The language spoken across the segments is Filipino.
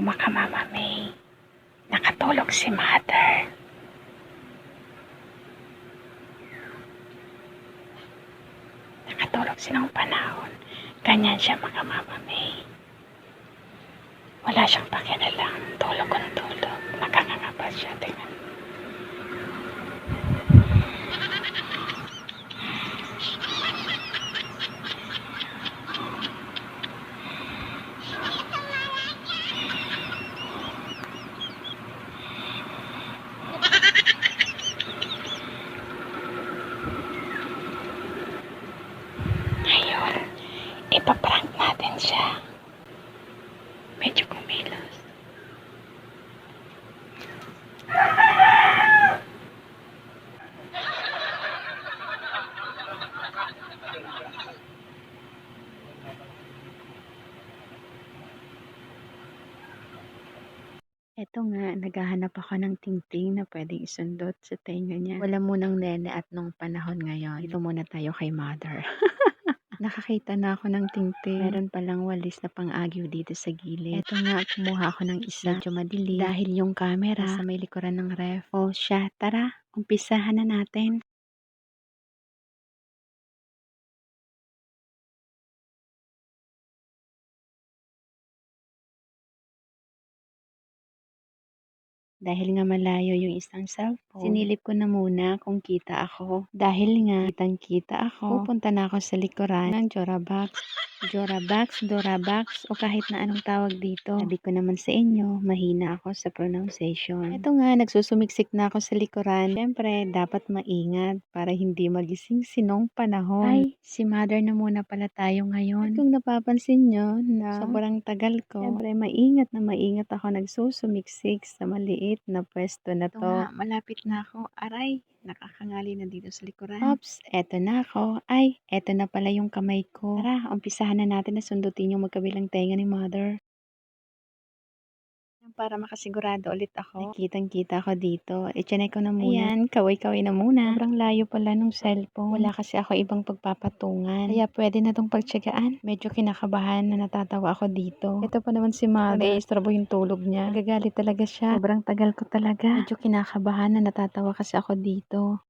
Maka-Mama May. Nakatulog si Mother. Nakatulog silang panahon. Ganyan siya, Maka-Mama May. Wala siyang pakialam. Tulog kung tulog. Nakanganga siya. Tingnan. Ngayon, ipaprank natin siya. Medyo kumilos. Eto nga, naghahanap ako ng tingting na pwedeng isundot sa tenga niya. Wala munang nene at nung panahon ngayon, dito muna tayo kay Mother. Nakakita na ako ng tingting. Meron palang walis na pang-agyo dito sa gilid. Eto nga, kumuha ako ng isa. Medyo madilim. Dahil yung camera sa may likuran ng ref. O siya, tara, umpisahan na natin. Dahil nga malayo yung isang cellphone, sinilip ko na muna kung kita ako. Dahil nga kitang-kita ako, pupunta na ako sa likuran ng Jorabox. Jorabox, Dorabox, o kahit na anong tawag dito. Sabi ko naman sa inyo, mahina ako sa pronunciation. Ito nga, nagsusumiksik na ako sa likuran. Siyempre, dapat maingat para hindi magising sinong panahon. Ay, si Mother na muna pala tayo ngayon. At kung napapansin nyo na sobrang tagal ko, siyempre, maingat ako nagsusumiksik sa maliit na pwesto na to. Nga, malapit na ako. Aray, nakakangali na dito sa likuran. Oops, eto na ako. Ay, eto na pala yung kamay ko. Tara, umpisahan na natin na sundutin yung magkabilang tenga ni Mother. Para makasigurado ulit ako, kitang-kita ako dito. I-check ko na muna. Ayan, kaway-kaway na muna. Sobrang layo pala nung cellphone. Wala kasi ako ibang pagpapatungan. Kaya pwede na tong pagtsagaan. Medyo kinakabahan na natatawa ako dito. Ito pa naman si Mother. Naiistorbo yung tulog niya. Nagagalit talaga siya. Sobrang tagal ko talaga. Medyo kinakabahan na natatawa kasi ako dito.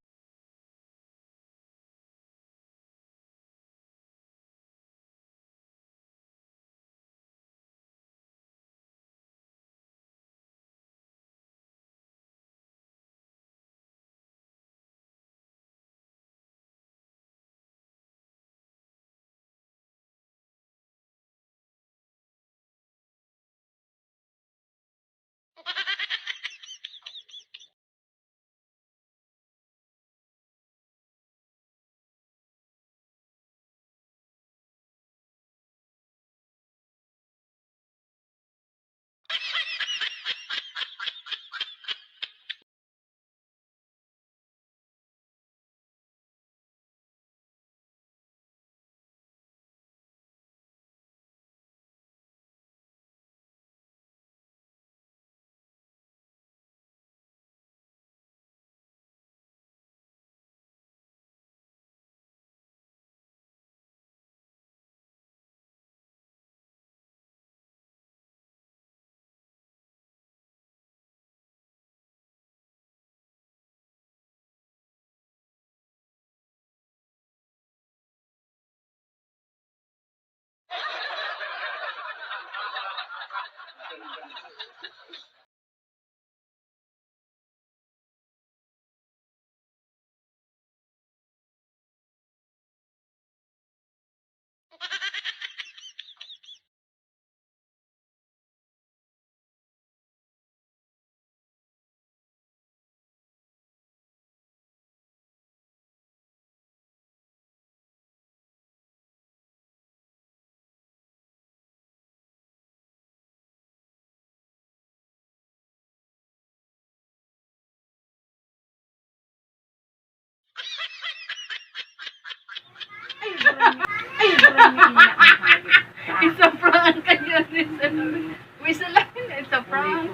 It's a prank. Ayun. Whistle lang. It's a prank.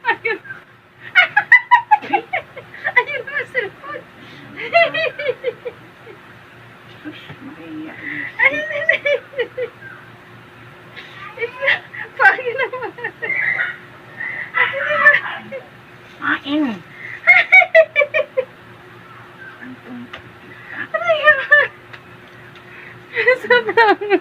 Ayun. Ayun na, cellphone. Ayun na. It's a prank naman. kumain. Sobrang